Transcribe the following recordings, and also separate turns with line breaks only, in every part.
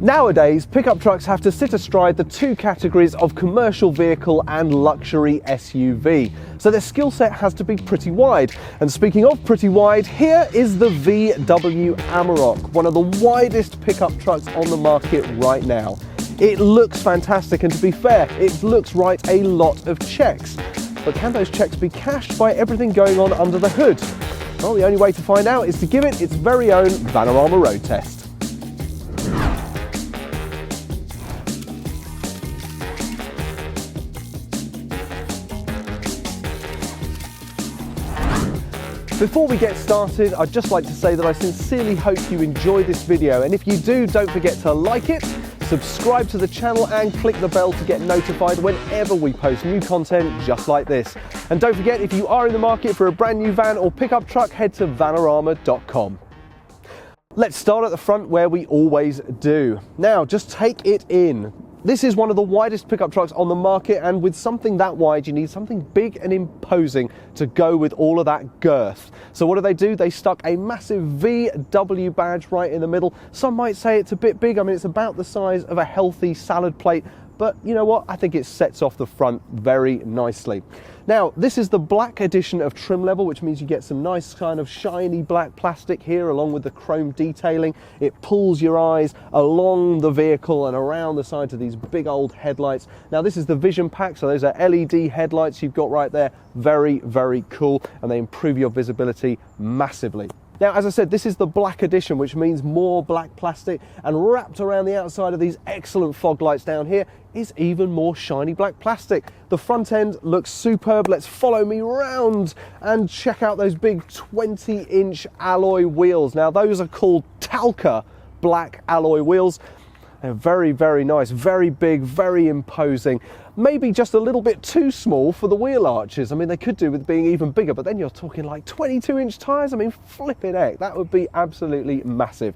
Nowadays, pickup trucks have to sit astride the two categories of commercial vehicle and luxury SUV. So their skill set has to be pretty wide. And speaking of pretty wide, here is the VW Amarok, one of the widest pickup trucks on the market right now. It looks fantastic, and to be fair, it looks right a lot of checks. But can those checks be cashed by everything going on under the hood? Well, the only way to find out is to give it its very own Vanarama Road Test. Before we get started, I'd just like to say that I sincerely hope you enjoy this video, and if you do, don't forget to like it, subscribe to the channel and click the bell to get notified whenever we post new content just like this. And don't forget, if you are in the market for a brand new van or pickup truck, head to vanarama.com. Let's start at the front where we always do. Now, just take it in. This is one of the widest pickup trucks on the market, and with something that wide, you need something big and imposing to go with all of that girth. So what do? They stuck a massive VW badge right in the middle. Some might say it's a bit big. I mean, it's about the size of a healthy salad plate, but you know what? I think it sets off the front very nicely. Now, this is the black edition of trim level, which means you get some nice kind of shiny black plastic here along with the chrome detailing. It pulls your eyes along the vehicle and around the sides of these big old headlights. Now, this is the vision pack, so those are LED headlights you've got right there. Very, very cool, and they improve your visibility massively. Now, as I said, this is the black edition, which means more black plastic, and wrapped around the outside of these excellent fog lights down here is even more shiny black plastic. The front end looks superb. Let's follow me round and check out those big 20-inch alloy wheels. Now, those are called Talca black alloy wheels. They're very, very nice, very big, very imposing. Maybe just a little bit too small for the wheel arches. I mean, they could do with being even bigger, but then you're talking like 22-inch tyres. I mean, flipping heck, that would be absolutely massive.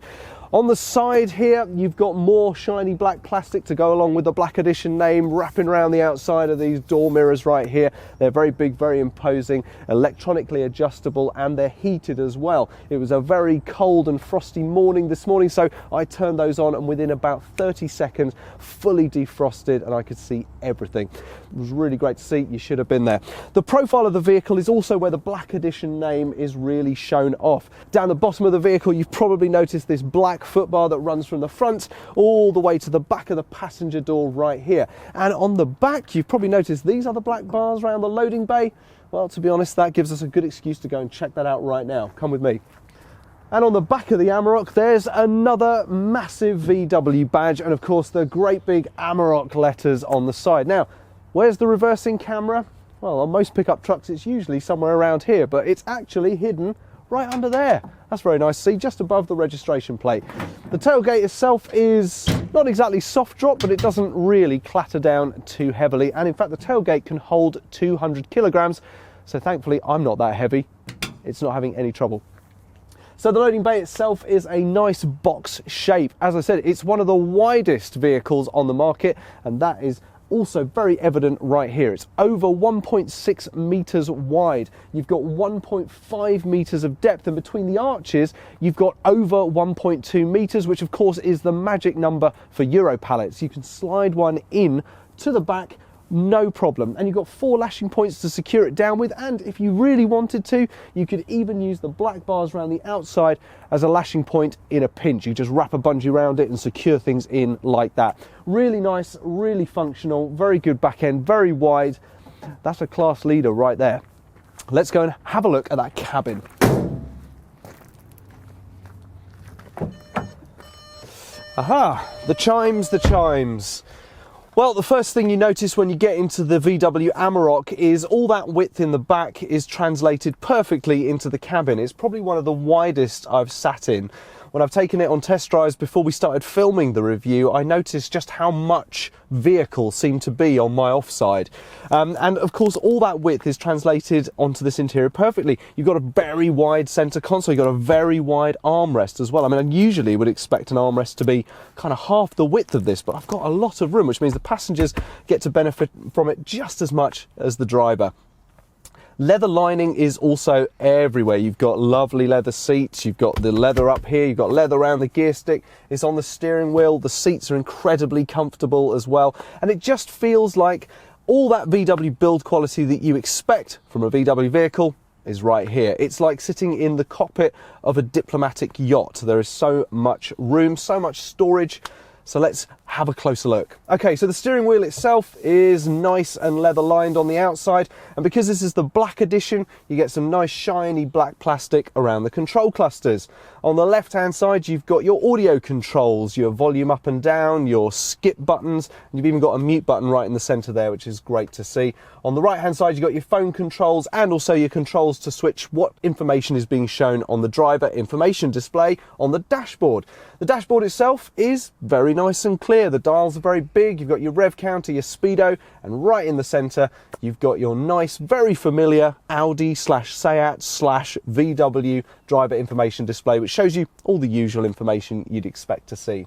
On the side here, you've got more shiny black plastic to go along with the black edition name, wrapping around the outside of these door mirrors right here. They're very big, very imposing, electronically adjustable, and they're heated as well. It was a very cold and frosty morning this morning, so I turned those on, and within about 30 seconds, fully defrosted, and I could see everything. It was really great to see. You should have been there. The profile of the vehicle is also where the black edition name is really shown off. Down the bottom of the vehicle, you've probably noticed this black footbar that runs from the front all the way to the back of the passenger door right here. And on the back, you've probably noticed these are the black bars around the loading bay. Well, to be honest, that gives us a good excuse to go and check that out right now. Come with me. And on the back of the Amarok, there's another massive VW badge, and of course the great big Amarok letters on the side. Now, where's the reversing camera? Well, on most pickup trucks, it's usually somewhere around here, but it's actually hidden right under there. That's very nice to see, just above the registration plate. The tailgate itself is not exactly soft drop, but it doesn't really clatter down too heavily. And in fact, the tailgate can hold 200 kilograms. So thankfully, I'm not that heavy. It's not having any trouble. So the loading bay itself is a nice box shape. As I said, it's one of the widest vehicles on the market, and that is also very evident right here. It's over 1.6 meters wide. You've got 1.5 meters of depth, and between the arches, you've got over 1.2 meters, which of course is the magic number for Euro pallets. You can slide one in to the back, no problem. And you've got 4 lashing points to secure it down with, and if you really wanted to, you could even use the black bars around the outside as a lashing point in a pinch. You just wrap a bungee around it and secure things in like that. Really nice, really functional, very good back end, very wide. That's a class leader right there. Let's go and have a look at that cabin. Aha, the chimes, the chimes. Well, the first thing you notice when you get into the VW Amarok is all that width in the back is translated perfectly into the cabin. It's probably one of the widest I've sat in. When I've taken it on test drives before we started filming the review, I noticed just how much vehicle seemed to be on my offside. And of course, all that width is translated onto this interior perfectly. You've got a very wide center console, you've got a very wide armrest as well. I mean, I usually would expect an armrest to be kind of half the width of this, but I've got a lot of room, which means the passengers get to benefit from it just as much as the driver. Leather lining is also everywhere. You've got lovely leather seats, you've got the leather up here, you've got leather around the gear stick, it's on the steering wheel, the seats are incredibly comfortable as well, and it just feels like all that VW build quality that you expect from a VW vehicle is right here. It's like sitting in the cockpit of a diplomatic yacht. There is so much room, so much storage. So let's have a closer look. Okay, so the steering wheel itself is nice and leather lined on the outside, and because this is the black edition, you get some nice shiny black plastic around the control clusters. On the left hand side, you've got your audio controls, your volume up and down, your skip buttons, and you've even got a mute button right in the center there, which is great to see. On the right hand side, you've got your phone controls and also your controls to switch what information is being shown on the driver information display on the dashboard. The dashboard itself is very nice and clear. The dials are very big. You've got your rev counter, your speedo, and right in the center, you've got your nice, very familiar Audi/Seat/VW driver information display, which shows you all the usual information you'd expect to see.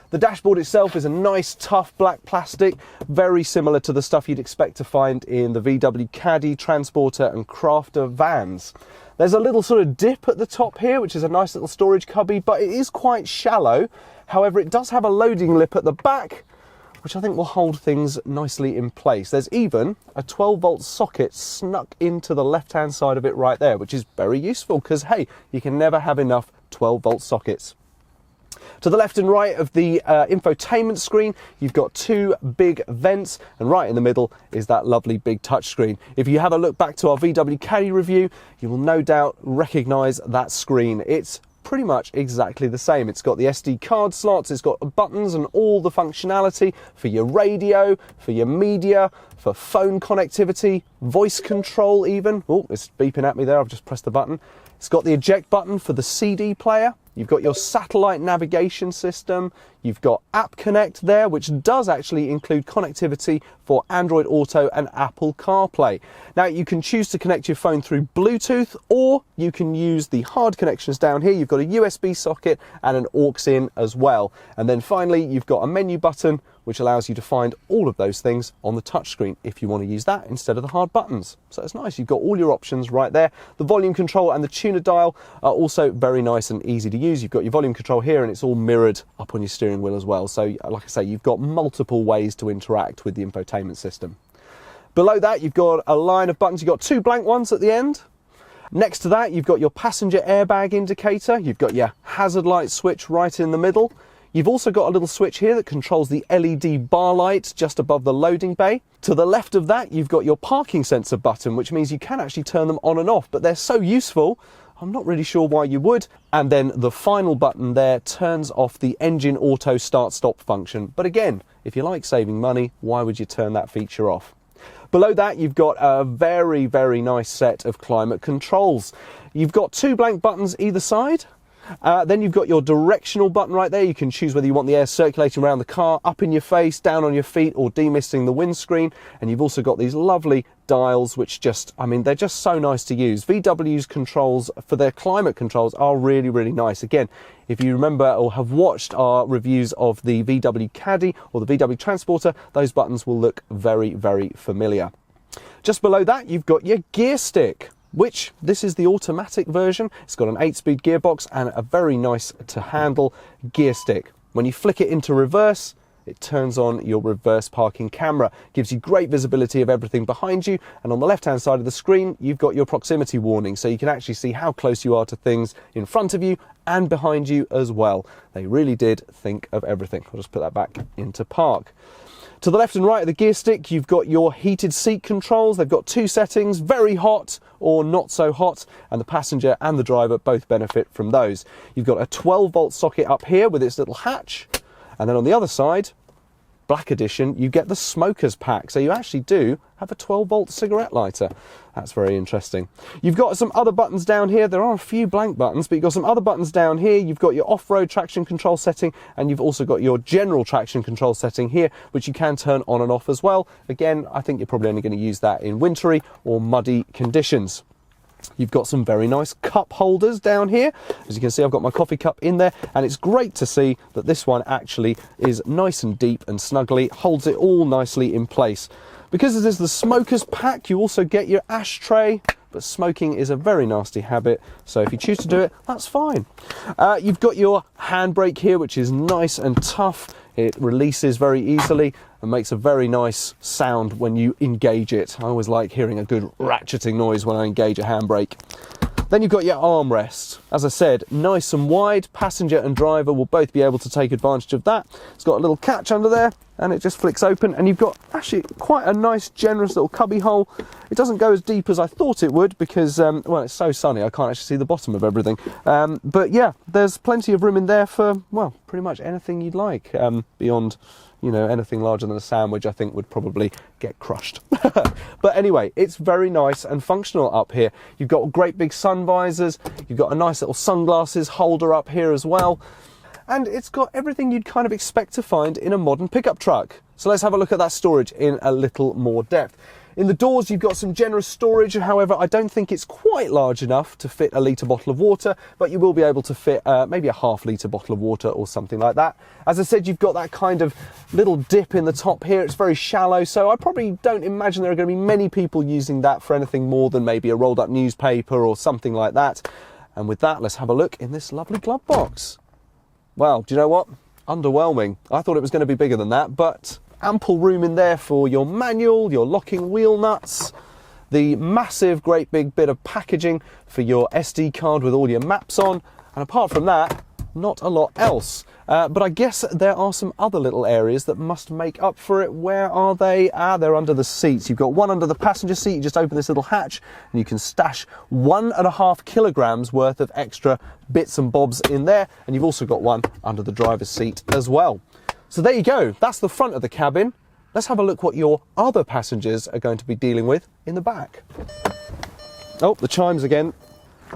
The dashboard itself is a nice, tough black plastic, very similar to the stuff you'd expect to find in the VW Caddy, Transporter and Crafter vans. There's a little sort of dip at the top here, which is a nice little storage cubby, but it is quite shallow. However, it does have a loading lip at the back, which I think will hold things nicely in place. There's even a 12-volt socket snuck into the left-hand side of it right there, which is very useful because, hey, you can never have enough 12-volt sockets. To the left and right of the infotainment screen, you've got two big vents, and right in the middle is that lovely big touchscreen. If you have a look back to our VW Caddy review, you will no doubt recognise that screen. It's pretty much exactly the same. It's got the SD card slots, it's got buttons and all the functionality for your radio, for your media, for phone connectivity, voice control even. Oh, it's beeping at me there, I've just pressed the button. It's got the eject button for the CD player. You've got your satellite navigation system. You've got App Connect there, which does actually include connectivity for Android Auto and Apple CarPlay. Now, you can choose to connect your phone through Bluetooth, or you can use the hard connections down here. You've got a USB socket and an aux in as well. And then finally, you've got a menu button, which allows you to find all of those things on the touchscreen if you want to use that instead of the hard buttons. So it's nice, you've got all your options right there. The volume control and the tuner dial are also very nice and easy to use. You've got your volume control here and it's all mirrored up on your steering wheel as well. So like I say, you've got multiple ways to interact with the infotainment system. Below that, you've got a line of buttons. You've got two blank ones at the end. Next to that, you've got your passenger airbag indicator. You've got your hazard light switch right in the middle. You've also got a little switch here that controls the LED bar light just above the loading bay. To the left of that, you've got your parking sensor button, which means you can actually turn them on and off, but they're so useful, I'm not really sure why you would. And then the final button there turns off the engine auto start-stop function. But again, if you like saving money, why would you turn that feature off? Below that, you've got a very, very nice set of climate controls. You've got two blank buttons either side. Then you've got your directional button right there. You can choose whether you want the air circulating around the car, up in your face, down on your feet, or demisting the windscreen. And you've also got these lovely dials, which just, I mean, they're just so nice to use. VW's controls for their climate controls are really, really nice. Again, if you remember or have watched our reviews of the VW Caddy or the VW Transporter, those buttons will look very, very familiar. Just below that, you've got your gear stick, which this is the automatic version. It's got an 8-speed gearbox and a very nice to handle gear stick. When you flick it into reverse, it turns on your reverse parking camera. Gives you great visibility of everything behind you. And on the left-hand side of the screen, you've got your proximity warning, so you can actually see how close you are to things in front of you and behind you as well. They really did think of everything. I'll just put that back into park. To the left and right of the gear stick, you've got your heated seat controls. They've got two settings, very hot or not so hot, and the passenger and the driver both benefit from those. You've got a 12-volt socket up here with its little hatch, and then on the other side, Black Edition, you get the smoker's pack. So you actually do have a 12-volt cigarette lighter. That's very interesting. You've got some other buttons down here. There are a few blank buttons, but you've got some other buttons down here. You've got your off-road traction control setting, and you've also got your general traction control setting here, which you can turn on and off as well. Again, I think you're probably only going to use that in wintry or muddy conditions. You've got some very nice cup holders down here. As you can see, I've got my coffee cup in there, and it's great to see that this one actually is nice and deep and snugly, holds it all nicely in place. Because this is the smoker's pack, you also get your ashtray but smoking is a very nasty habit, so if you choose to do it, that's fine. You've got your handbrake here, which is nice and tough. It releases very easily and makes a very nice sound when you engage it. I always like hearing a good ratcheting noise when I engage a handbrake. Then you've got your armrest. As I said, nice and wide. Passenger and driver will both be able to take advantage of that. It's got a little catch under there and it just flicks open, and you've got actually quite a nice generous little cubby hole. It doesn't go as deep as I thought it would because, well, it's so sunny I can't actually see the bottom of everything. But yeah, there's plenty of room in there for, well, pretty much anything you'd like, beyond, you know, anything larger than a sandwich I think would probably get crushed. But anyway, it's very nice and functional up here. You've got great big sun visors, you've got a nice little sunglasses holder up here as well, and it's got everything you'd kind of expect to find in a modern pickup truck. So let's have a look at that storage in a little more depth. In the doors, you've got some generous storage. However, I don't think it's quite large enough to fit a litre bottle of water, but you will be able to fit maybe a half-litre bottle of water or something like that. As I said, you've got that kind of little dip in the top here. It's very shallow, so I probably don't imagine there are going to be many people using that for anything more than maybe a rolled-up newspaper or something like that. And with that, let's have a look in this lovely glove box. Well, do you know what? Underwhelming. I thought it was going to be bigger than that, but ample room in there for your manual, your locking wheel nuts, the massive great big bit of packaging for your SD card with all your maps on, and apart from that, not a lot else. But I guess there are some other little areas that must make up for it. Where are they? They're under the seats. You've got one under the passenger seat. You just open this little hatch and you can stash 1.5 kilograms worth of extra bits and bobs in there. And you've also got one under the driver's seat as well. So there you go. That's the front of the cabin. Let's have a look what your other passengers are going to be dealing with in the back. Oh, the chimes again.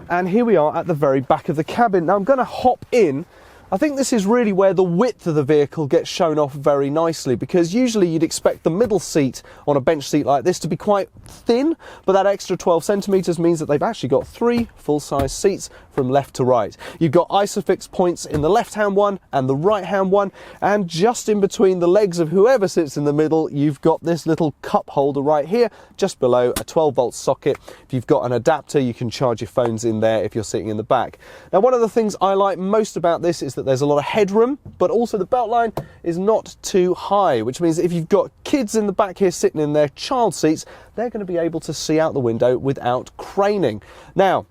And here we are at the very back of the cabin. Now I'm going to hop in. I think this is really where the width of the vehicle gets shown off very nicely, because usually you'd expect the middle seat on a bench seat like this to be quite thin, but that extra 12 centimetres means that they've actually got 3 full-size seats from left to right. You've got isofix points in the left-hand one and the right-hand one, and just in between the legs of whoever sits in the middle, you've got this little cup holder right here, just below a 12-volt socket. If you've got an adapter, you can charge your phones in there if you're sitting in the back. Now, one of the things I like most about this is that there's a lot of headroom, but also the belt line is not too high, which means if you've got kids in the back here sitting in their child seats, they're going to be able to see out the window without craning. Now,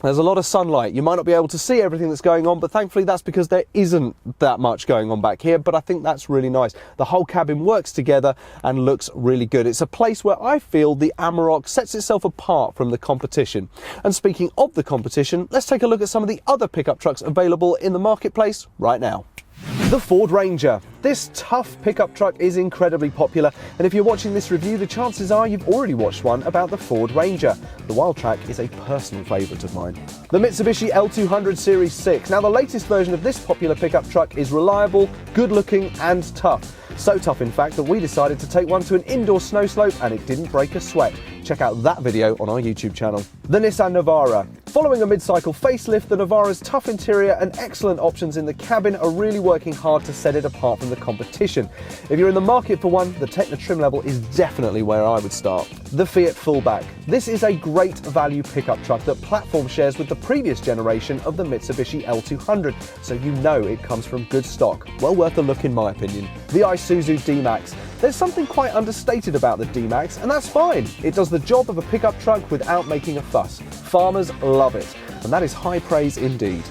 there's a lot of sunlight. You might not be able to see everything that's going on, but thankfully that's because there isn't that much going on back here, but I think that's really nice. The whole cabin works together and looks really good. It's a place where I feel the Amarok sets itself apart from the competition. And speaking of the competition, let's take a look at some of the other pickup trucks available in the marketplace right now. The Ford Ranger. This tough pickup truck is incredibly popular, and if you're watching this review, the chances are you've already watched one about the Ford Ranger. The Wildtrak is a personal favourite of mine. The Mitsubishi L200 Series 6. Now, the latest version of this popular pickup truck is reliable, good looking and tough. So tough, in fact, that we decided to take one to an indoor snow slope and it didn't break a sweat. Check out that video on our YouTube channel. The Nissan Navara. Following a mid-cycle facelift, the Navara's tough interior and excellent options in the cabin are really working hard to set it apart from the competition. If you're in the market for one, the Techno trim level is definitely where I would start. The Fiat Fullback. This is a great value pickup truck that platform shares with the previous generation of the Mitsubishi L200, so you know it comes from good stock. Well worth a look in my opinion. The Isuzu D-Max. There's something quite understated about the D-Max, and that's fine. It does the job of a pickup truck without making a fuss. Farmers love it, and that is high praise indeed.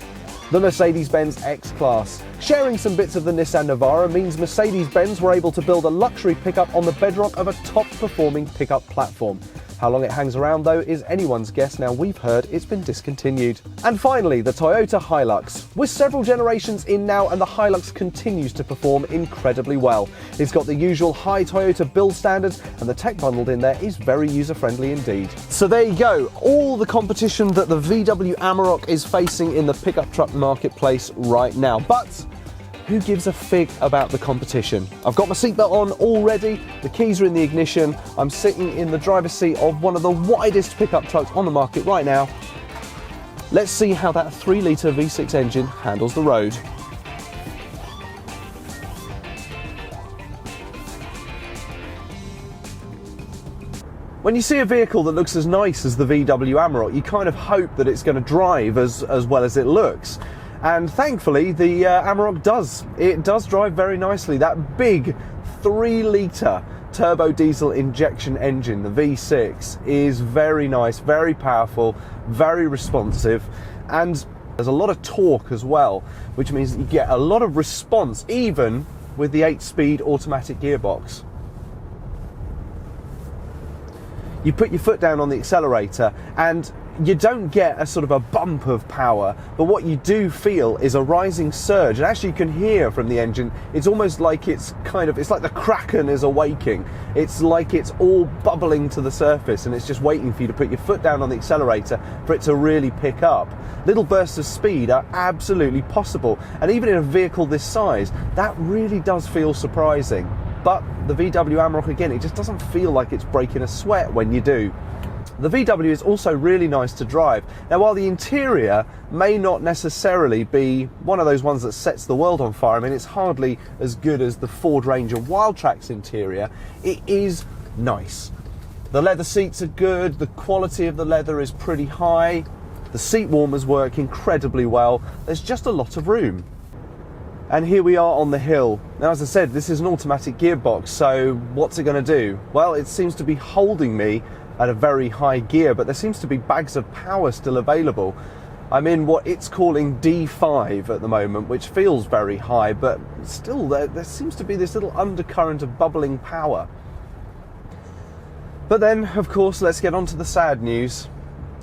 The Mercedes-Benz X-Class. Sharing some bits of the Nissan Navara means Mercedes-Benz were able to build a luxury pickup on the bedrock of a top-performing pickup platform. How long it hangs around, though, is anyone's guess. Now, we've heard it's been discontinued. And finally, the Toyota Hilux. We're several generations in now, and the Hilux continues to perform incredibly well. It's got the usual high Toyota build standards, and the tech bundled in there is very user-friendly indeed. So there you go, all the competition that the VW Amarok is facing in the pickup truck marketplace right now. But who gives a fig about the competition? I've got my seatbelt on already, the keys are in the ignition, I'm sitting in the driver's seat of one of the widest pickup trucks on the market right now. Let's see how that 3-litre V6 engine handles the road. When you see a vehicle that looks as nice as the VW Amarok, you kind of hope that it's going to drive as well as it looks. And thankfully, the Amarok does. It does drive very nicely. That big 3-litre turbo diesel injection engine, the V6, is very nice, very powerful, very responsive, and there's a lot of torque as well, which means that you get a lot of response even with the 8-speed automatic gearbox. You put your foot down on the accelerator and you don't get a sort of a bump of power, but what you do feel is a rising surge. And actually you can hear from the engine, it's almost like it's like the Kraken is awaking. It's like it's all bubbling to the surface and it's just waiting for you to put your foot down on the accelerator for it to really pick up. Little bursts of speed are absolutely possible. And even in a vehicle this size, that really does feel surprising. But the VW Amarok, again, it just doesn't feel like it's breaking a sweat when you do. The VW is also really nice to drive. Now, while the interior may not necessarily be one of those ones that sets the world on fire, I mean, it's hardly as good as the Ford Ranger Wildtrak's interior, it is nice. The leather seats are good, the quality of the leather is pretty high, the seat warmers work incredibly well, there's just a lot of room. And here we are on the hill. Now, as I said, this is an automatic gearbox, so what's it going to do? Well, it seems to be holding me at a very high gear, but there seems to be bags of power still available. I'm in what it's calling D5 at the moment, which feels very high, but still there seems to be this little undercurrent of bubbling power. But then, of course, let's get on to the sad news.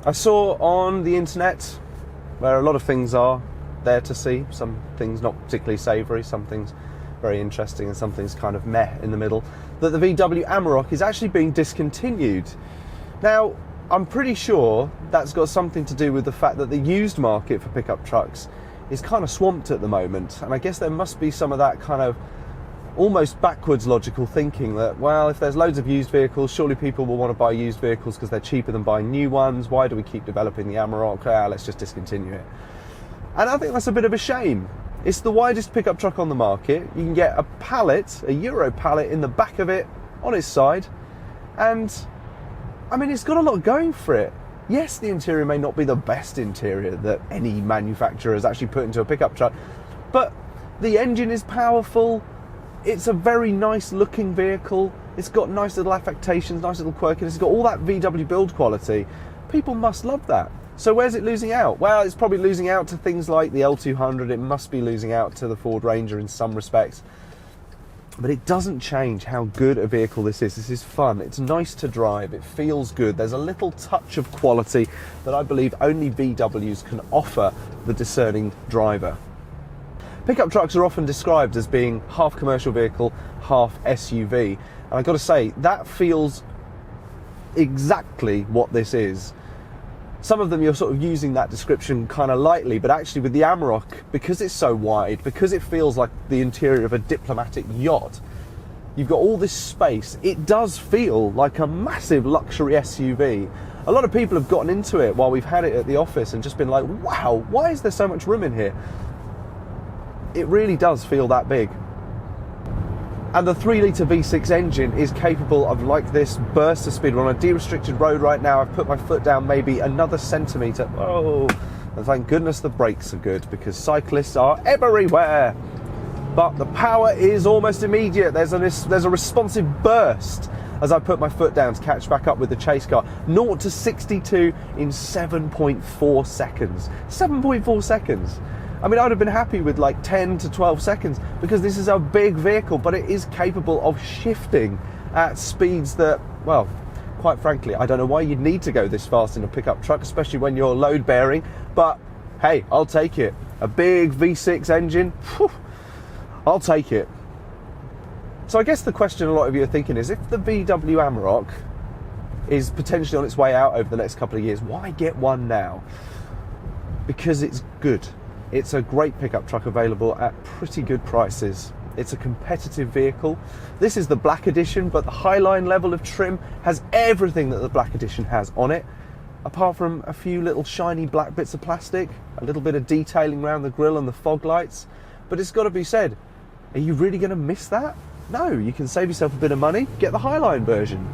I saw on the internet, where a lot of things are there to see, some things not particularly savoury, some things very interesting, and some things kind of meh in the middle, that the VW Amarok is actually being discontinued. Now, I'm pretty sure that's got something to do with the fact that the used market for pickup trucks is kind of swamped at the moment, and I guess there must be some of that kind of almost backwards logical thinking that, well, if there's loads of used vehicles, surely people will want to buy used vehicles because they're cheaper than buying new ones. Why do we keep developing the Amarok? Let's just discontinue it. And I think that's a bit of a shame. It's the widest pickup truck on the market. You can get a pallet, a Euro pallet, in the back of it on its side, and I mean, it's got a lot going for it. Yes, the interior may not be the best interior that any manufacturer has actually put into a pickup truck, but the engine is powerful. It's a very nice looking vehicle. It's got nice little affectations, nice little quirkiness. It's got all that VW build quality. People must love that. So where's it losing out? Well, it's probably losing out to things like the L200. It must be losing out to the Ford Ranger in some respects. But it doesn't change how good a vehicle this is. This is fun. It's nice to drive. It feels good. There's a little touch of quality that I believe only VWs can offer the discerning driver. Pickup trucks are often described as being half commercial vehicle, half SUV. And I've got to say, that feels exactly what this is. Some of them you're sort of using that description kind of lightly, but actually with the Amarok, because it's so wide, because it feels like the interior of a diplomatic yacht, you've got all this space. It does feel like a massive luxury SUV. A lot of people have gotten into it while we've had it at the office and just been like, wow, why is there so much room in here? It really does feel that big. And the 3-litre V6 engine is capable of, like this, burst of speed. We're on a de-restricted road right now. I've put my foot down maybe another centimetre. Oh, and thank goodness the brakes are good, because cyclists are everywhere. But the power is almost immediate. There's a responsive burst as I put my foot down to catch back up with the chase car. 0 to 62 in 7.4 seconds. 7.4 seconds. I mean, I would have been happy with like 10 to 12 seconds because this is a big vehicle, but it is capable of shifting at speeds that, well, quite frankly, I don't know why you'd need to go this fast in a pickup truck, especially when you're load bearing, but hey, I'll take it. A big V6 engine, whew, I'll take it. So I guess the question a lot of you are thinking is, if the VW Amarok is potentially on its way out over the next couple of years, why get one now? Because it's good. It's a great pickup truck available at pretty good prices. It's a competitive vehicle. This is the Black Edition, but the Highline level of trim has everything that the Black Edition has on it, apart from a few little shiny black bits of plastic, a little bit of detailing around the grille and the fog lights. But it's got to be said, are you really going to miss that? No, you can save yourself a bit of money, get the Highline version.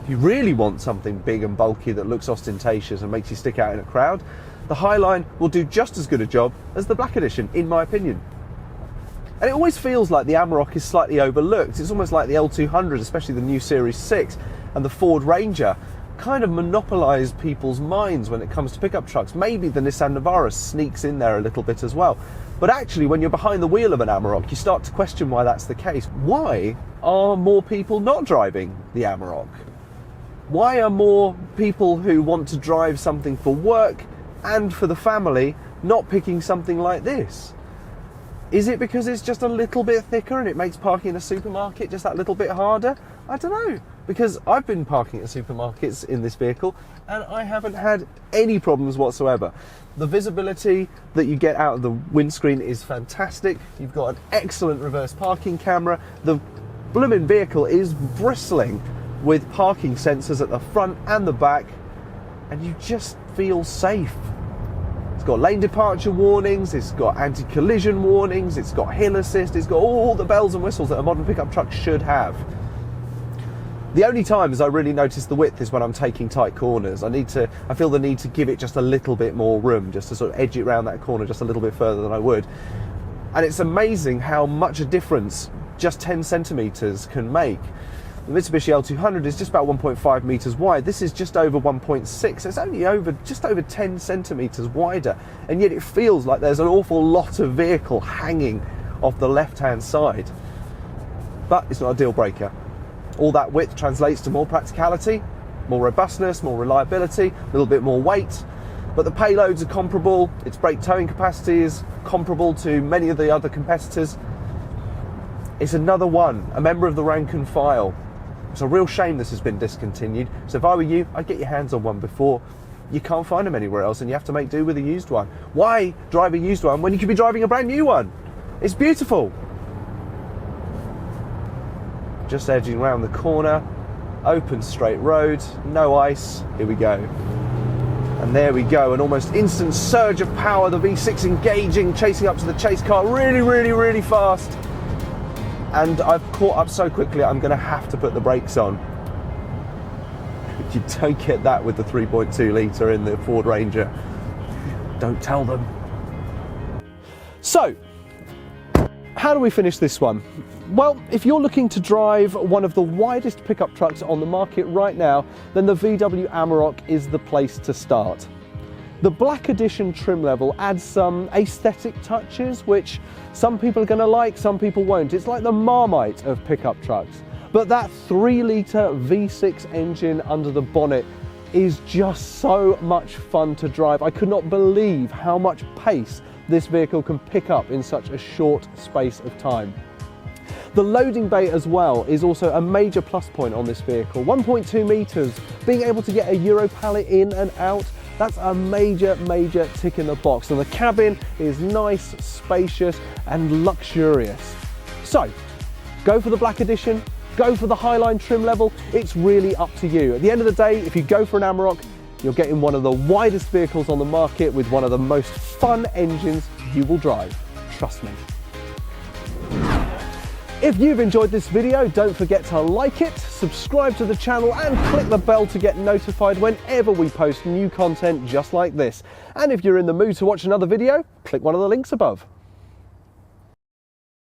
If you really want something big and bulky that looks ostentatious and makes you stick out in a crowd, the Highline will do just as good a job as the Black Edition, in my opinion. And it always feels like the Amarok is slightly overlooked. It's almost like the L200, especially the new Series 6, and the Ford Ranger kind of monopolise people's minds when it comes to pickup trucks. Maybe the Nissan Navara sneaks in there a little bit as well. But actually, when you're behind the wheel of an Amarok, you start to question why that's the case. Why are more people not driving the Amarok? Why are more people who want to drive something for work and for the family not picking something like this? Is it because it's just a little bit thicker and it makes parking in a supermarket just that little bit harder? I don't know, because I've been parking at supermarkets in this vehicle and I haven't had any problems whatsoever. The visibility that you get out of the windscreen is fantastic. You've got an excellent reverse parking camera. The blooming vehicle is bristling with parking sensors at the front and the back, and you just feel safe. It's got lane departure warnings, it's got anti-collision warnings, it's got hill assist, it's got all the bells and whistles that a modern pickup truck should have. The only times I really notice the width is when I'm taking tight corners. I feel the need to give it just a little bit more room, just to sort of edge it around that corner just a little bit further than I would. And it's amazing how much a difference just 10 centimetres can make. The Mitsubishi L200 is just about 1.5 metres wide. This is just over 1.6. It's only just over 10 centimetres wider, and yet it feels like there's an awful lot of vehicle hanging off the left-hand side. But it's not a deal breaker. All that width translates to more practicality, more robustness, more reliability, a little bit more weight. But the payloads are comparable. Its brake towing capacity is comparable to many of the other competitors. It's another one, a member of the rank and file. It's a real shame this has been discontinued. So if I were you, I'd get your hands on one before. You can't find them anywhere else and you have to make do with a used one. Why drive a used one when you could be driving a brand new one? It's beautiful. Just edging around the corner, open straight road, no ice, here we go. And there we go, an almost instant surge of power, the V6 engaging, chasing up to the chase car really, really, really fast. And I've caught up so quickly, I'm going to have to put the brakes on. You don't get that with the 3.2 litre in the Ford Ranger. Don't tell them. So, how do we finish this one? Well, if you're looking to drive one of the widest pickup trucks on the market right now, then the VW Amarok is the place to start. The Black Edition trim level adds some aesthetic touches, which some people are going to like, some people won't. It's like the Marmite of pickup trucks. But that 3-litre V6 engine under the bonnet is just so much fun to drive. I could not believe how much pace this vehicle can pick up in such a short space of time. The loading bay as well is also a major plus point on this vehicle. 1.2 metres, being able to get a Euro pallet in and out, that's a major, major tick in the box. And the cabin is nice, spacious and luxurious. So, go for the Black Edition, go for the Highline trim level, it's really up to you. At the end of the day, if you go for an Amarok, you're getting one of the widest vehicles on the market with one of the most fun engines you will drive. Trust me. If you've enjoyed this video, don't forget to like it, subscribe to the channel and click the bell to get notified whenever we post new content just like this. And if you're in the mood to watch another video, click one of the links above.